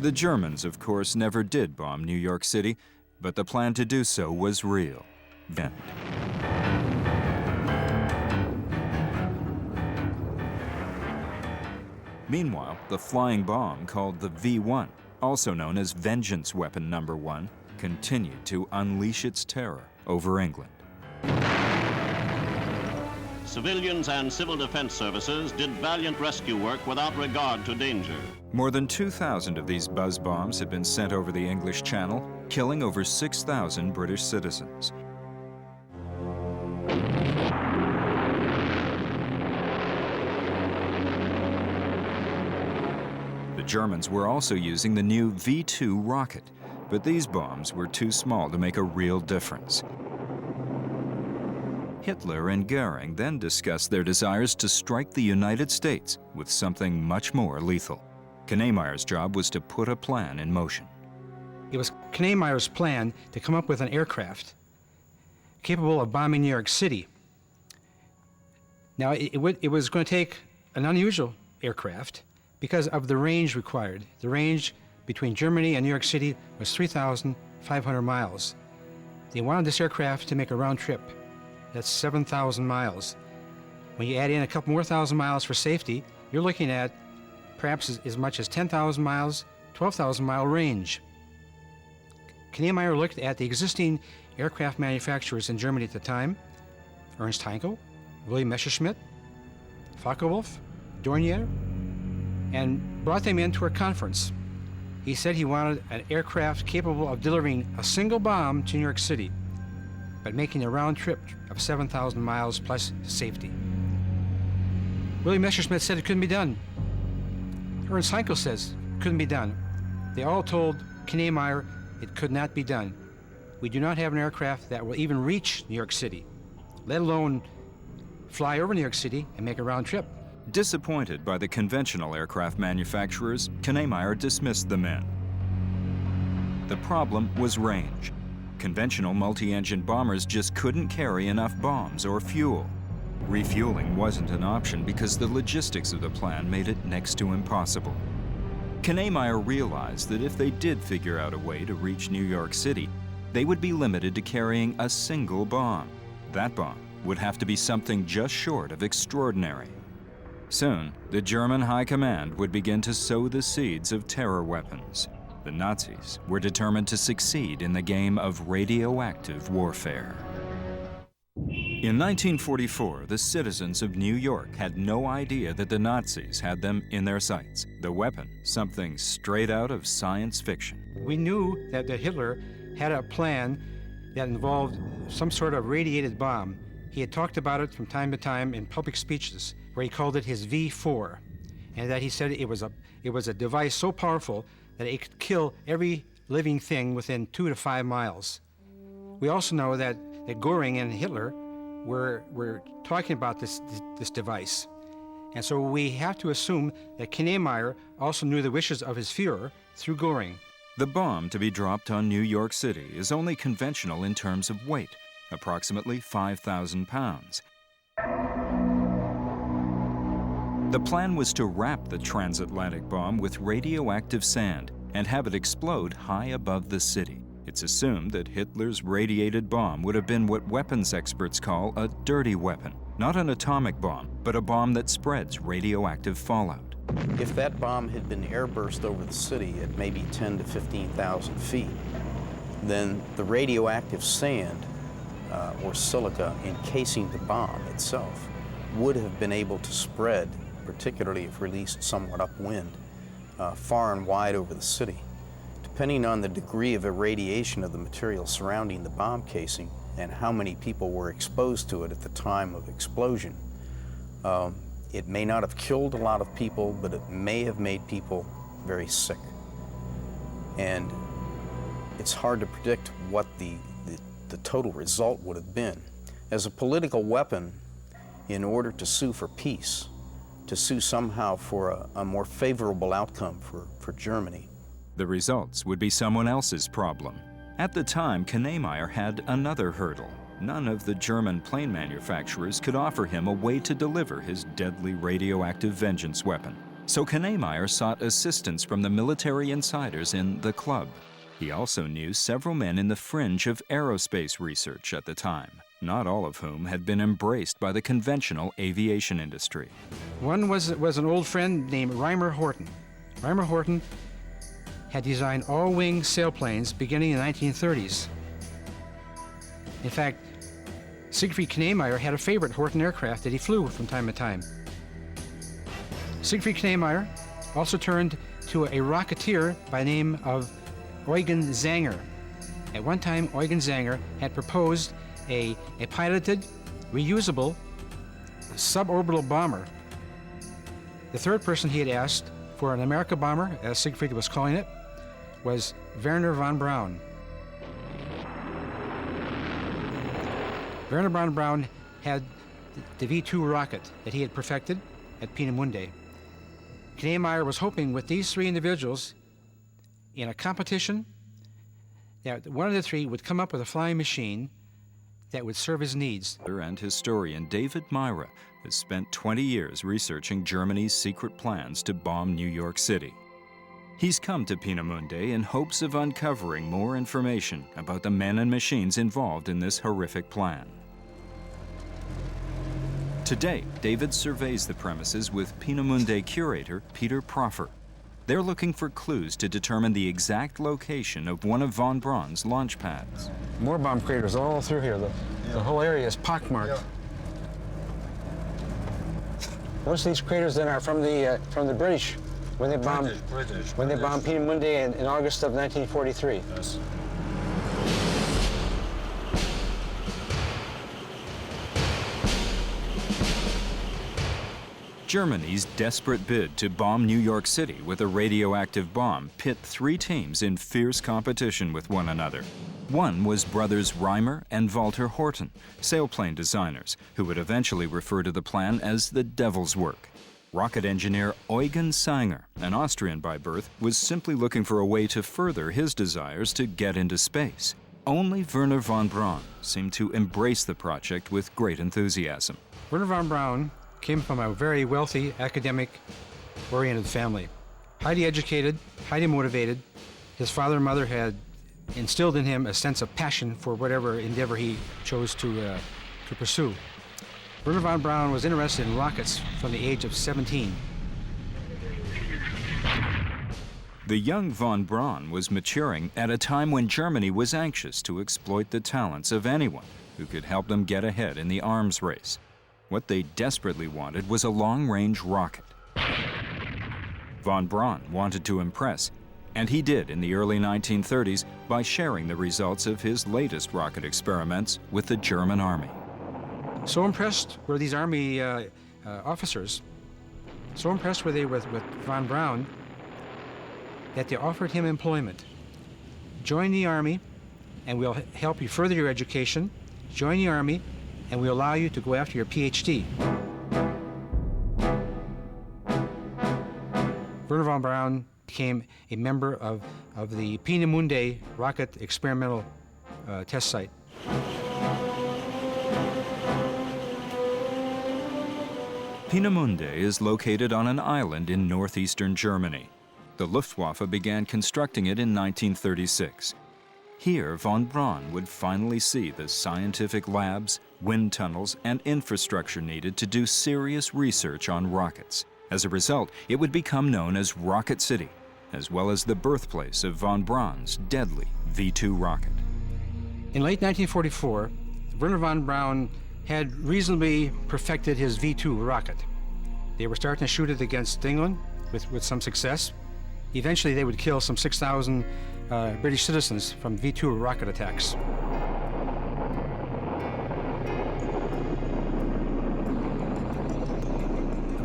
The Germans, of course, never did bomb New York City, but the plan to do so was real. Then. Meanwhile, the flying bomb called the V-1, also known as Vengeance Weapon No. 1, continued to unleash its terror over England. Civilians and civil defense services did valiant rescue work without regard to danger. More than 2,000 of these buzz bombs had been sent over the English Channel, killing over 6,000 British citizens. The Germans were also using the new V-2 rocket, but these bombs were too small to make a real difference. Hitler and Goering then discussed their desires to strike the United States with something much more lethal. Knemayer's job was to put a plan in motion. It was Knemayer's plan to come up with an aircraft capable of bombing New York City. Now, it was going to take an unusual aircraft because of the range required. The range between Germany and New York City was 3,500 miles. They wanted this aircraft to make a round trip. That's 7,000 miles. When you add in a couple more thousand miles for safety, you're looking at perhaps as much as 10,000 miles, 12,000 mile range. Knemeyer looked at the existing aircraft manufacturers in Germany at the time, Ernst Heinkel, William Messerschmitt, Focke-Wulf, Dornier, and brought them into a conference. He said he wanted an aircraft capable of delivering a single bomb to New York City, but making a round trip of 7,000 miles plus safety. William Messerschmitt said it couldn't be done. Ernst Heinkel says it couldn't be done. They all told Knemeyer it could not be done. We do not have an aircraft that will even reach New York City, let alone fly over New York City and make a round trip. Disappointed by the conventional aircraft manufacturers, Knemeyer dismissed the men. The problem was range. Conventional multi-engine bombers just couldn't carry enough bombs or fuel. Refueling wasn't an option because the logistics of the plan made it next to impossible. Knemeyer realized that if they did figure out a way to reach New York City, they would be limited to carrying a single bomb. That bomb would have to be something just short of extraordinary. Soon, the German High Command would begin to sow the seeds of terror weapons. The Nazis were determined to succeed in the game of radioactive warfare. In 1944, the citizens of New York had no idea that the Nazis had them in their sights. The weapon, something straight out of science fiction. We knew that Hitler had a plan that involved some sort of radiated bomb. He had talked about it from time to time in public speeches, where he called it his V4, and that he said it was a device so powerful that it could kill every living thing within 2 to 5 miles. We also know that Goering and Hitler were talking about this device. And so we have to assume that Knemeyer also knew the wishes of his Führer through Goering. The bomb to be dropped on New York City is only conventional in terms of weight, approximately 5,000 pounds. The plan was to wrap the transatlantic bomb with radioactive sand and have it explode high above the city. It's assumed that Hitler's radiated bomb would have been what weapons experts call a dirty weapon, not an atomic bomb, but a bomb that spreads radioactive fallout. If that bomb had been airburst over the city at maybe 10 to 15,000 feet, then the radioactive sand or silica encasing the bomb itself would have been able to spread, particularly if released somewhat upwind, far and wide over the city. Depending on the degree of irradiation of the material surrounding the bomb casing and how many people were exposed to it at the time of explosion, it may not have killed a lot of people, but it may have made people very sick. And it's hard to predict what the total result would have been. As a political weapon, in order to sue for peace, to sue somehow for a more favorable outcome for Germany. The results would be someone else's problem. At the time, Knemeyer had another hurdle. None of the German plane manufacturers could offer him a way to deliver his deadly radioactive vengeance weapon. So Knemeyer sought assistance from the military insiders in the club. He also knew several men in the fringe of aerospace research at the time, not all of whom had been embraced by the conventional aviation industry. One was an old friend named Reimer Horten. Reimer Horten had designed all-wing sailplanes beginning in the 1930s. In fact, Siegfried Knemeyer had a favorite Horten aircraft that he flew from time to time. Siegfried Knemeyer also turned to a rocketeer by the name of Eugen Sanger. At one time, Eugen Sanger had proposed a piloted, reusable, sub-orbital bomber. The third person he had asked for an America bomber, as Siegfried was calling it, was Wernher von Braun. Wernher von Braun had the V-2 rocket that he had perfected at Peenemünde. Knemeyer was hoping with these three individuals in a competition that one of the three would come up with a flying machine that would serve his needs. And historian David Myhra has spent 20 years researching Germany's secret plans to bomb New York City. He's come to Peenemünde in hopes of uncovering more information about the men and machines involved in this horrific plan. Today, David surveys the premises with Peenemünde curator Peter Proffer. They're looking for clues to determine the exact location of one of von Braun's launch pads. More bomb craters all through here. The whole area is pockmarked. Yeah. Most of these craters then are from the British when they bombed Peenemünde in August of 1943. Yes. Germany's desperate bid to bomb New York City with a radioactive bomb pit three teams in fierce competition with one another. One was brothers Reimer and Walter Horten, sailplane designers, who would eventually refer to the plan as the devil's work. Rocket engineer Eugen Sanger, an Austrian by birth, was simply looking for a way to further his desires to get into space. Only Wernher von Braun seemed to embrace the project with great enthusiasm. Wernher von Braun came from a very wealthy, academic-oriented family. Highly educated, highly motivated. His father and mother had instilled in him a sense of passion for whatever endeavor he chose to pursue. Wernher von Braun was interested in rockets from the age of 17. The young von Braun was maturing at a time when Germany was anxious to exploit the talents of anyone who could help them get ahead in the arms race. What they desperately wanted was a long-range rocket. Von Braun wanted to impress, and he did in the early 1930s by sharing the results of his latest rocket experiments with the German Army. So impressed were these Army officers, so impressed were they with von Braun, that they offered him employment. Join the Army, and we'll help you further your education. Join the Army, and we'll allow you to go after your PhD. Wernher von Braun became a member of the Peenemünde rocket experimental test site. Peenemünde is located on an island in northeastern Germany. The Luftwaffe began constructing it in 1936. Here, von Braun would finally see the scientific labs, wind tunnels, and infrastructure needed to do serious research on rockets. As a result, it would become known as Rocket City, as well as the birthplace of von Braun's deadly V-2 rocket. In late 1944, Wernher von Braun had reasonably perfected his V-2 rocket. They were starting to shoot it against England with some success. Eventually, they would kill some 6,000 British citizens from V-2 rocket attacks.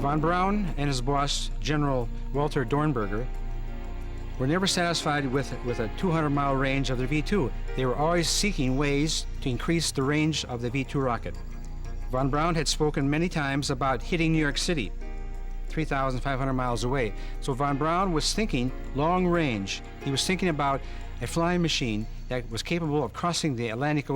Von Braun and his boss, General Walter Dornberger, were never satisfied with a 200-mile range of the V-2. They were always seeking ways to increase the range of the V-2 rocket. Von Braun had spoken many times about hitting New York City, 3,500 miles away. So von Braun was thinking long range. He was thinking about a flying machine that was capable of crossing the Atlantic Ocean.